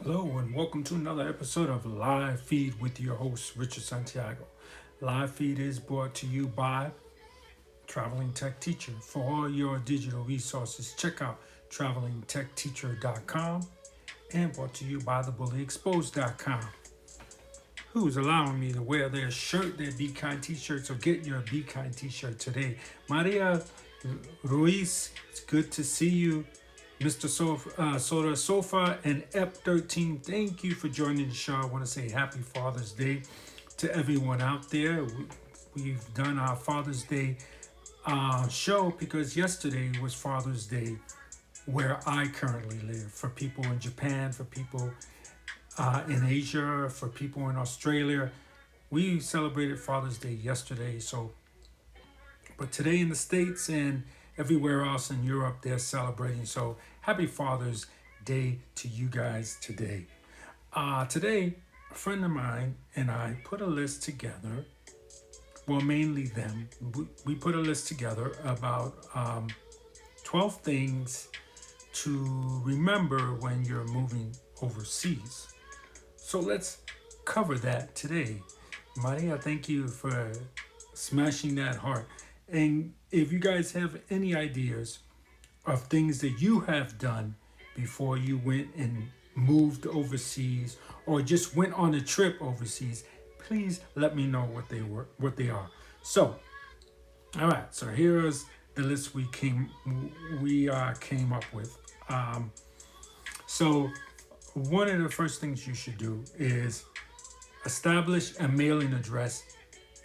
Hello and welcome to another episode of Live Feed with your host Richard Santiago. Live Feed is brought to you by Traveling Tech Teacher. For all your digital resources, check out travelingtechteacher.com and brought to you by theBULLYexposed.com, who's allowing me to wear their shirt, their Be Kind t-shirt. So get your Be Kind t-shirt today. Maria Ruiz, it's good to see you. Mr. Soda Sofa and EP13, thank you for joining the show. I want to say happy Father's Day to everyone out there. We've done our Father's Day show because yesterday was Father's Day where I currently live. For people in Japan, for people in Asia, for people in Australia. We celebrated Father's Day yesterday. But today in the States and everywhere else in Europe, they're celebrating. So happy Father's Day to you guys today. Today, a friend of mine and I put a list together. Well, mainly them. We put a list together about 12 things to remember when you're moving overseas. So let's cover that today. Maria, thank you for smashing that heart. And if you guys have any ideas of things that you have done before you went and moved overseas or just went on a trip overseas, please let me know what they are. So, all right. So here's the list we came up with. So one of the first things you should do is establish a mailing address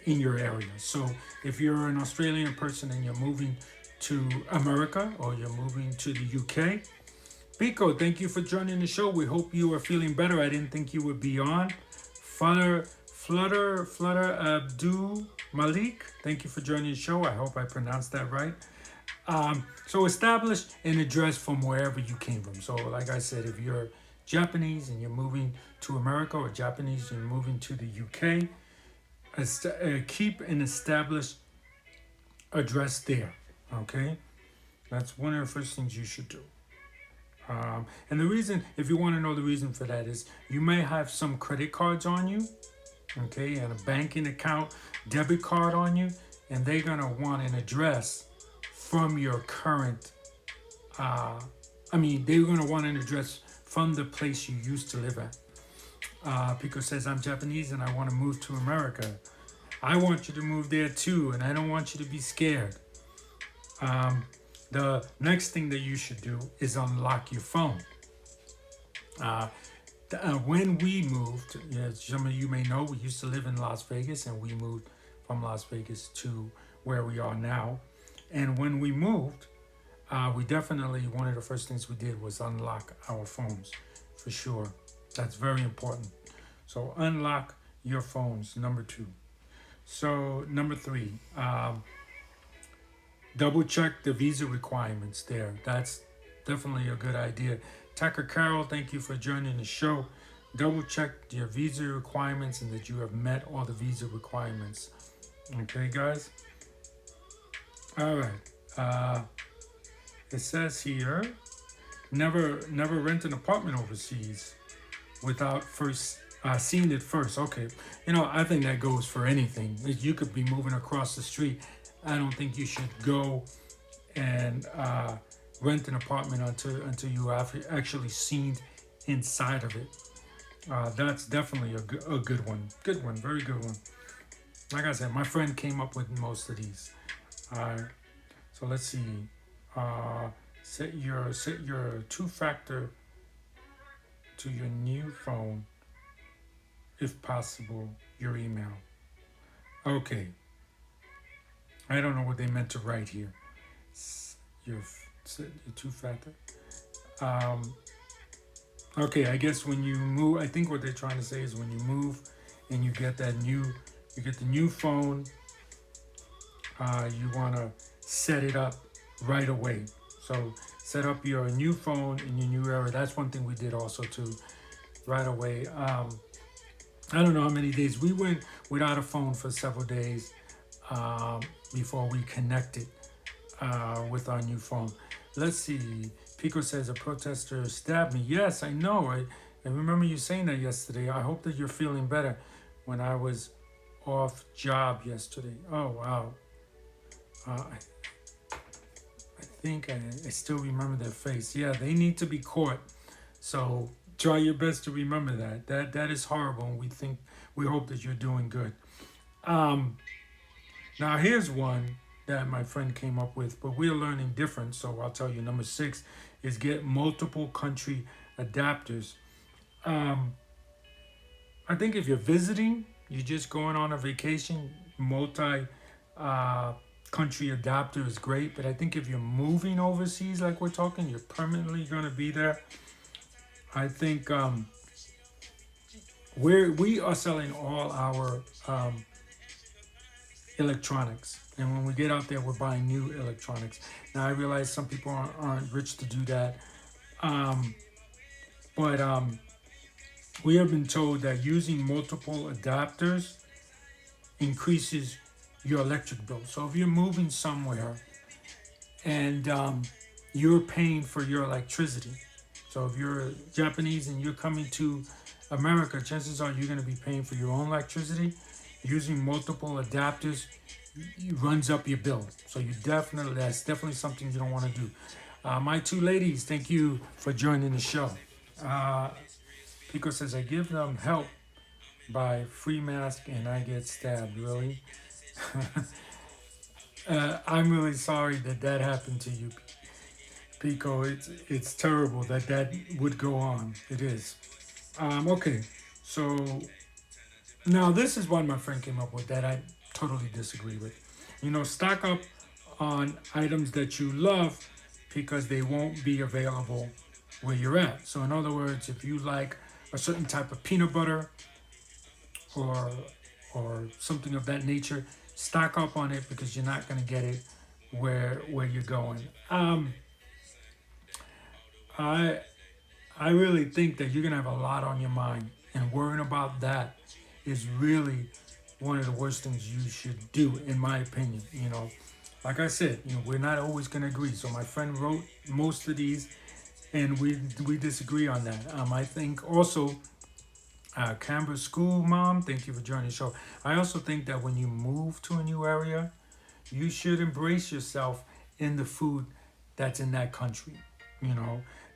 in your area. So if you're an Australian person and you're moving to America or you're moving to the UK, Pico, thank you for joining the show. We hope you are feeling better. I didn't think you would be on. Flutter Abdul Malik, thank you for joining the show. I hope I pronounced that right. So establish an address from wherever you came from. So like I said, if you're Japanese and you're moving to America, or Japanese and you're moving to the UK, keep an established address there. Okay, that's one of the first things you should do. And the reason, if you want to know the reason for that, is you may have some credit cards on you, okay, and a banking account, debit card on you, and they're gonna want an address from your current. They're gonna want an address from the place you used to live at. Pico says, I'm Japanese and I want to move to America. I want you to move there too, and I don't want you to be scared. The next thing that you should do is unlock your phone. When we moved, some of you may know, we used to live in Las Vegas and we moved from Las Vegas to where we are now. And when we moved, we definitely, one of the first things we did was unlock our phones, for sure. That's very important. So unlock your phones, number 2. So number 3, double check the visa requirements there. That's definitely a good idea. Tucker Carroll, thank you for joining the show. Double check your visa requirements and that you have met all the visa requirements. Okay, guys? All right. It says here, never rent an apartment overseas without first seeing it first. Okay, I think that goes for anything. You could be moving across the street. I don't think you should go and rent an apartment until you have actually seen inside of it. That's definitely a good one. Good one, very good one. Like I said, my friend came up with most of these. So let's see. Set your 2-factor to your new phone, if possible, your email. Okay. I don't know what they meant to write here. Your 2-factor. Okay, I guess when you move, I think what they're trying to say is when you move and you get the new phone, you want to set it up right away. So set up your new phone in your new area. That's one thing we did also too, right away. I don't know how many days we went without a phone for several days before we connected with our new phone. Let's see. Pico says a protester stabbed me. Yes, I know. I remember you saying that yesterday. I hope that you're feeling better. When I was off job yesterday. Oh, wow. I think I still remember their face. Yeah, they need to be caught. So try your best to remember that. That is horrible. And we hope that you're doing good. Um, Now here's one that my friend came up with, but we're learning different. So I'll tell you. Number 6 is get multiple country adapters. Um, I think if you're visiting, you're just going on a vacation, multi uh, country adapter is great. But I think if you're moving overseas, like we're talking, you're permanently going to be there. I think we are selling all our electronics. And when we get out there, we're buying new electronics. Now, I realize some people aren't rich to do that. But we have been told that using multiple adapters increases your electric bill. So if you're moving somewhere and you're paying for your electricity, so if you're Japanese and you're coming to America, chances are you're going to be paying for your own electricity. Using multiple adapters runs up your bill. So that's definitely something you don't want to do. My 2 ladies, thank you for joining the show. Pico says, I give them help by free mask and I get stabbed. Really? I'm really sorry that happened to you, Pico. It's terrible that would go on. It is. Okay, so now this is one my friend came up with that I totally disagree with. Stock up on items that you love because they won't be available where you're at. So in other words, if you like a certain type of peanut butter or something of that nature, stock up on it because you're not going to get it where you're going. I really think that you're going to have a lot on your mind, and worrying about that is really one of the worst things you should do, in my opinion. Like I said, we're not always going to agree. So my friend wrote most of these, and we disagree on that. I think also, Canberra School Mom, thank you for joining the show. I also think that when you move to a new area, you should embrace yourself in the food that's in that country.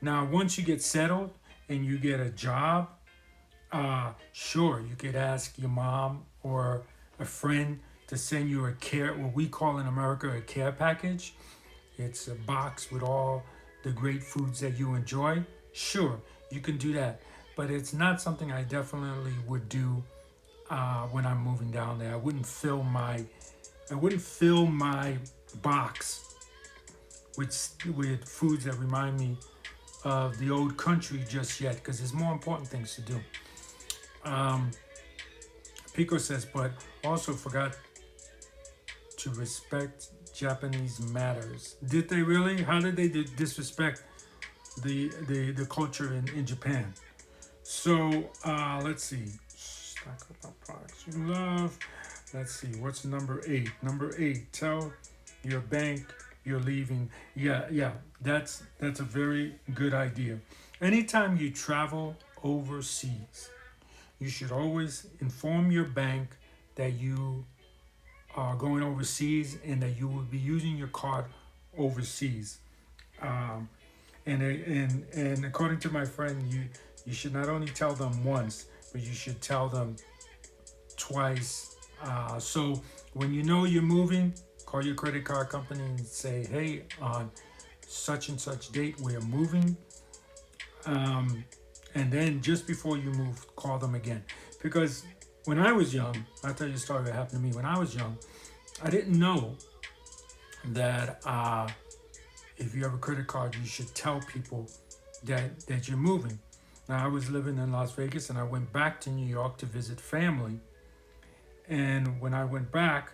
Now, once you get settled and you get a job, sure, you could ask your mom or a friend to send you what we call in America a care package. It's a box with all the great foods that you enjoy. Sure, you can do that, but it's not something I definitely would do when I'm moving down there. I wouldn't fill my box with foods that remind me of the old country just yet, because there's more important things to do. Pico says, but also forgot to respect Japanese matters. Did they really? How did they disrespect the culture in Japan? So let's see. Stock up on products you love. Let's see. What's number 8? Number 8. Tell your bank you're leaving. Yeah. That's a very good idea. Anytime you travel overseas, you should always inform your bank that you are going overseas and that you will be using your card overseas. And according to my friend, you should not only tell them once, but you should tell them twice. So when you know you're moving, call your credit card company and say, hey, on such and such date, we're moving. And then just before you move, call them again. Because when I was young, I'll tell you a story that happened to me. When I was young, I didn't know that if you have a credit card, you should tell people that you're moving. Now, I was living in Las Vegas and I went back to New York to visit family. And when I went back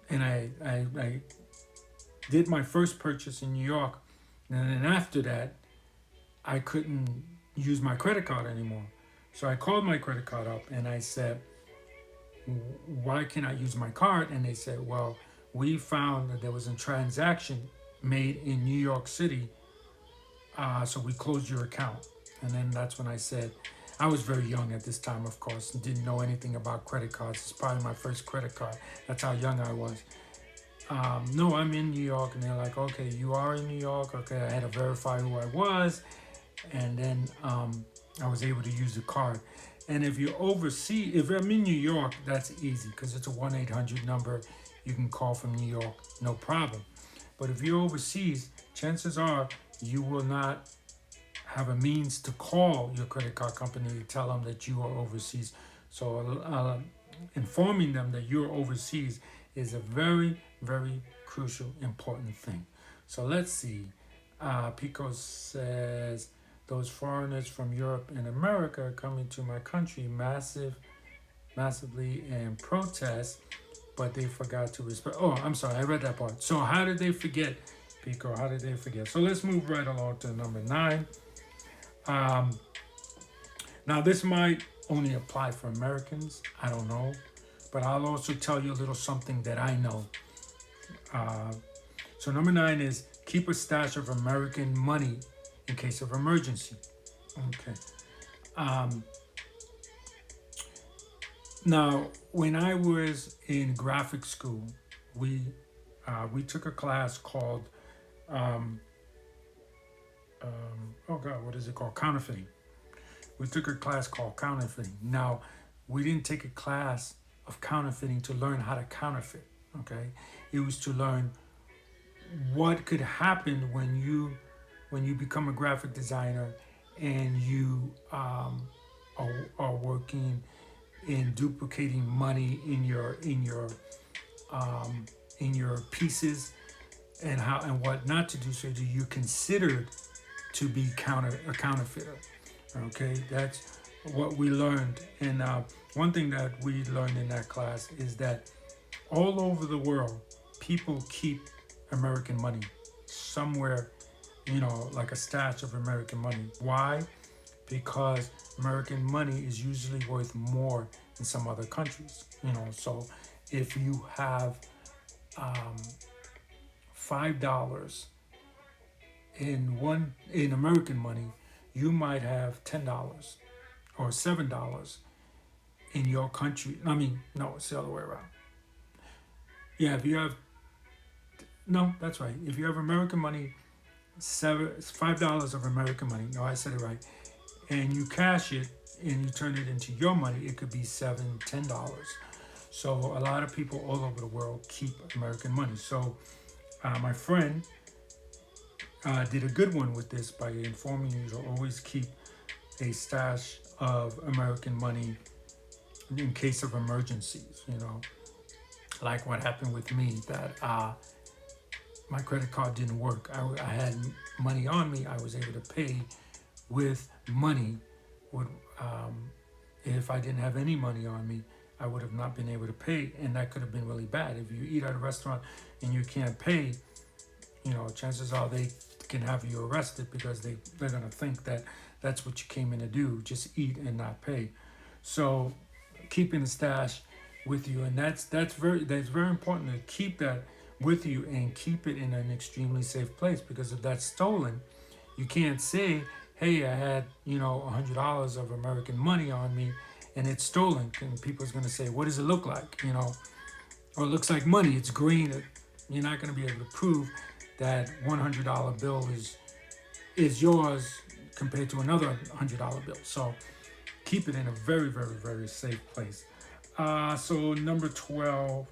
and I did my first purchase in New York, and then after that, I couldn't use my credit card anymore. So I called my credit card up and I said, why can't I use my card? And they said, well, we found that there was a transaction made in New York City, so we closed your account. And then that's when I said, I was very young at this time, of course, and didn't know anything about credit cards. It's probably my first credit card. That's how young I was. No, I'm in New York. And they're like, okay, you are in New York. Okay, I had to verify who I was. And then I was able to use the card. And if you're overseas, if I'm in New York, that's easy because it's a 1-800 number. You can call from New York, no problem. But if you're overseas, chances are you will not have a means to call your credit card company to tell them that you are overseas. So informing them that you're overseas is a very, very crucial, important thing. So let's see. Pico says, those foreigners from Europe and America are coming to my country massively in protest, but they forgot to respect. Oh, I'm sorry, I read that part. So how did they forget, Pico? How did they forget? So let's move right along to number 9. Now this might only apply for Americans. I don't know, but I'll also tell you a little something that I know. So number 9 is keep a stash of American money in case of emergency. Okay. Now, when I was in graphic school, we took a class called, what is it called? Counterfeiting. We took a class called counterfeiting. Now, we didn't take a class of counterfeiting to learn how to counterfeit. Okay, it was to learn what could happen when you become a graphic designer and you are working in duplicating money in your pieces, and how and what not to do, so that you're considered to be a counterfeiter. Okay, that's what we learned. And one thing that we learned in that class is that all over the world, people keep American money somewhere, like a stash of American money. Why? Because American money is usually worth more in some other countries. So if you have $5 in American money, you might have $10 or $7 in your country. I mean, no, it's the other way around. Yeah, that's right. If you have American money, $5 of American money. No, I said it right. And you cash it and you turn it into your money, it could be $7, $10. So a lot of people all over the world keep American money. So my friend did a good one with this by informing you to always keep a stash of American money in case of emergencies. Like what happened with me, that my credit card didn't work. I had money on me. I was able to pay with money. If I didn't have any money on me, I would have not been able to pay, and that could have been really bad. If you eat at a restaurant and you can't pay, chances are they can have you arrested, because they're going to think that that's what you came in to do, just eat and not pay. So keeping the stash with you, and that's very important to keep that with you and keep it in an extremely safe place, because if that's stolen, you can't say, hey, I had $100 of American money on me and it's stolen, and people's going to say, what does it look like? Or it looks like money, it's green. You're not going to be able to prove that $100 bill is yours compared to another $100 bill. So keep it in a very, very, very safe place. So number 10,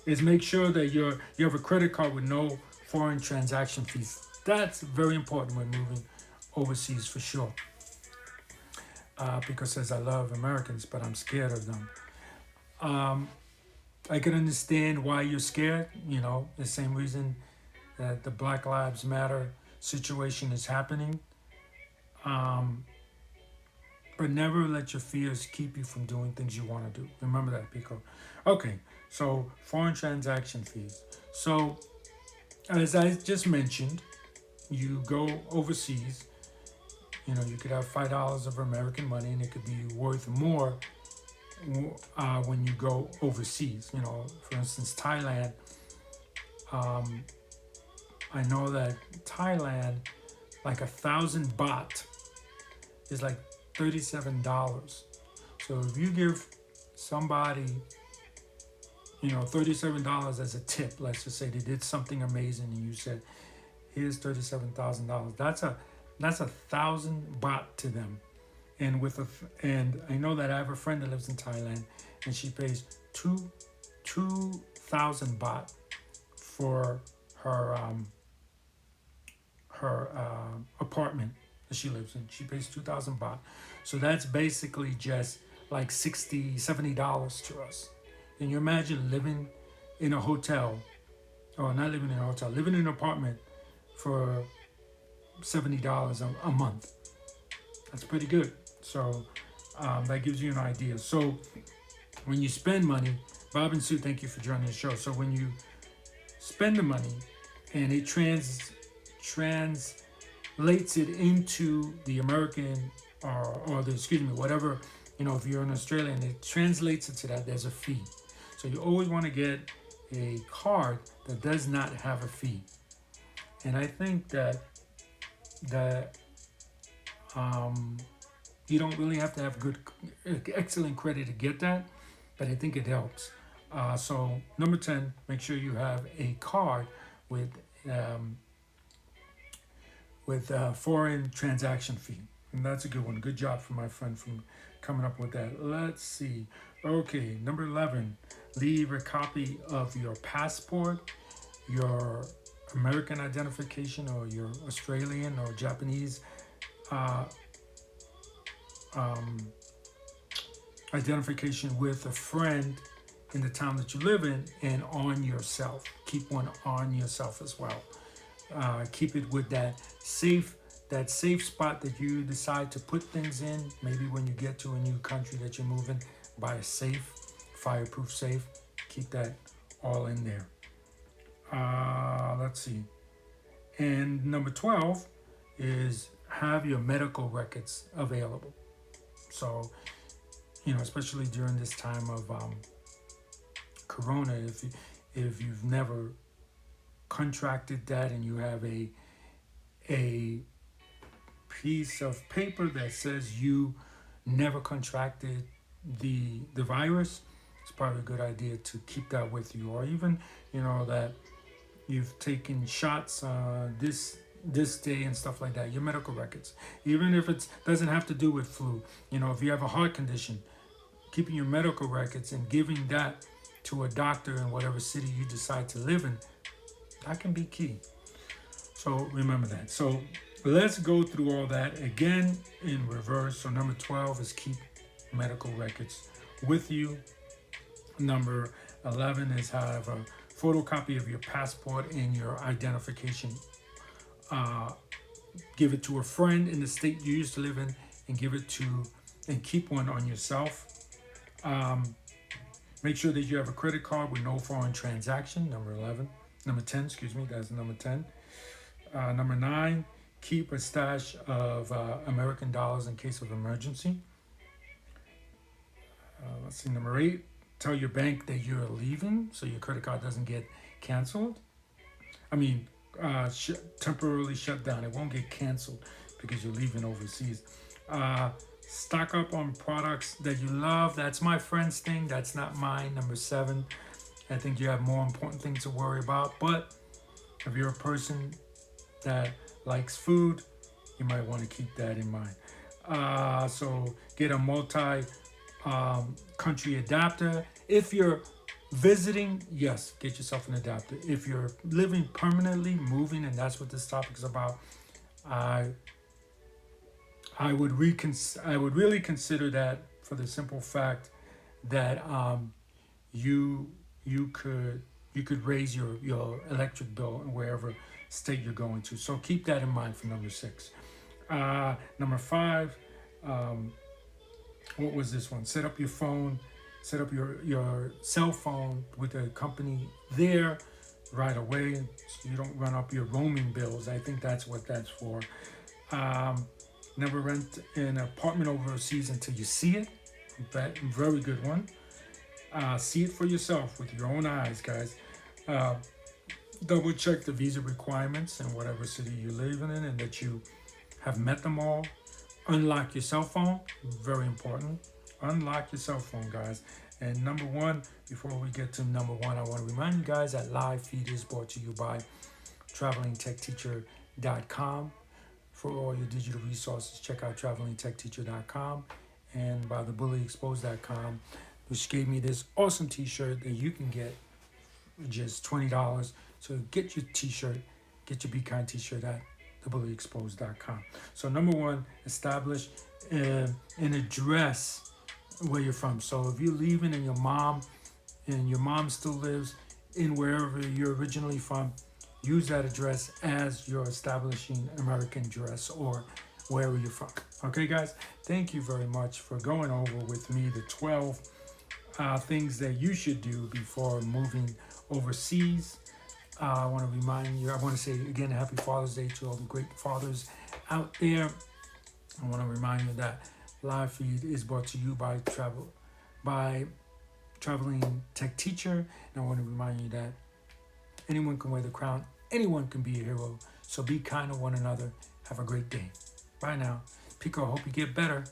is make sure that you have a credit card with no foreign transaction fees. That's very important when moving overseas, for sure. Because says I love Americans, but I'm scared of them. I can understand why you're scared. The same reason that the Black Lives Matter situation is happening. But never let your fears keep you from doing things you want to do. Remember that, Pico. Okay, so foreign transaction fees. So, as I just mentioned, you go overseas, you could have $5 of American money, and it could be worth more when you go overseas. For instance, Thailand. I know that Thailand, like 1,000 baht is like $37. So if you give somebody, you know, $37 as a tip, let's just say they did something amazing and you said, here's $37,000. That's a 1,000 baht to them. And and I know that I have a friend that lives in Thailand, and she pays 2,000 baht for her apartment that she lives in. She pays 2,000 baht. So that's basically just like $60-$70 to us. And you imagine living in a hotel, or not living in a hotel, living in an apartment for $70 a month. That's pretty good. So that gives you an idea. So when you spend money, Bob and Sue, thank you for joining the show. So when you spend the money and it translates it into the American or the, excuse me, whatever, you know, if you're an Australian, it translates it to that, there's a fee. So you always want to get a card that does not have a fee. And I think that you don't really have to have excellent credit to get that, but I think it helps. So number 10, make sure you have a card with foreign transaction fee. And that's a good one. Good job for my friend from coming up with that. Let's see. Okay, number 11, leave a copy of your passport, your American identification, or your Australian or Japanese identification with a friend in the town that you live in, and on yourself. Keep one on yourself as well. Keep it with that safe spot that you decide to put things in. Maybe when you get to a new country that you're moving, buy a safe, fireproof safe. Keep that all in there. Let's see. And number 12 is have your medical records available. So, you know, especially during this time of Corona, if you've never contracted that and you have a piece of paper that says you never contracted the virus, it's probably a good idea to keep that with you. Or even, you know, that you've taken shots this day and stuff like that, your medical records. Even if it doesn't have to do with flu, you know, if you have a heart condition, keeping your medical records and giving that to a doctor in whatever city you decide to live in, that can be key. So remember that. So let's go through all that again in reverse. So number 12 is keep medical records with you. Number 11 is have a photocopy of your passport and your identification. Give it to a friend in the state you used to live in, and keep one on yourself. Make sure that you have a credit card with no foreign transaction. Number 10, excuse me, that's number 10. Number 9, keep a stash of American dollars in case of emergency. Let's see, number 8, tell your bank that you're leaving so your credit card doesn't get canceled. Temporarily shut down. It won't get canceled because you're leaving overseas. Stock up on products that you love. That's my friend's thing. That's not mine. Number 7, I think you have more important things to worry about. But if you're a person that likes food, you might want to keep that in mind. So get a multi-country adapter. If you're visiting, yes, get yourself an adapter. If you're living permanently, moving, and that's what this topic is about, I would really consider that, for the simple fact that you could raise your electric bill in wherever state you're going to. So keep that in mind for number 6. Number 5, what was this one? Set up your phone. Set up your cell phone with a company there right away so you don't run up your roaming bills. I think that's what that's for. Never rent an apartment overseas until you see it. Very good one. See it for yourself with your own eyes, guys. Double check the visa requirements in whatever city you live in and that you have met them all. Unlock your cell phone, very important. Unlock your cell phone, guys. And number one, before we get to number one, I want to remind you guys that live feed is brought to you by travelingtechteacher.com. For all your digital resources, check out travelingtechteacher.com and by theBULLYexposed.com, which gave me this awesome t-shirt that you can get for just $20. So get your t-shirt, get your Be Kind t-shirt at theBULLYexposed.com. So number one, establish an address where you're from. So if you're leaving and your mom still lives in wherever you're originally from, use that address as your establishing American address or wherever you're from. Okay, guys, thank you very much for going over with me the 12 things that you should do before moving overseas. I want to remind you, I want to say again, Happy Father's Day to all the great fathers out there. I want to remind you that live feed is brought to you by Traveling Tech Teacher. And I want to remind you that anyone can wear the crown. Anyone can be a hero. So be kind to one another. Have a great day. Bye now. Pico, I hope you get better.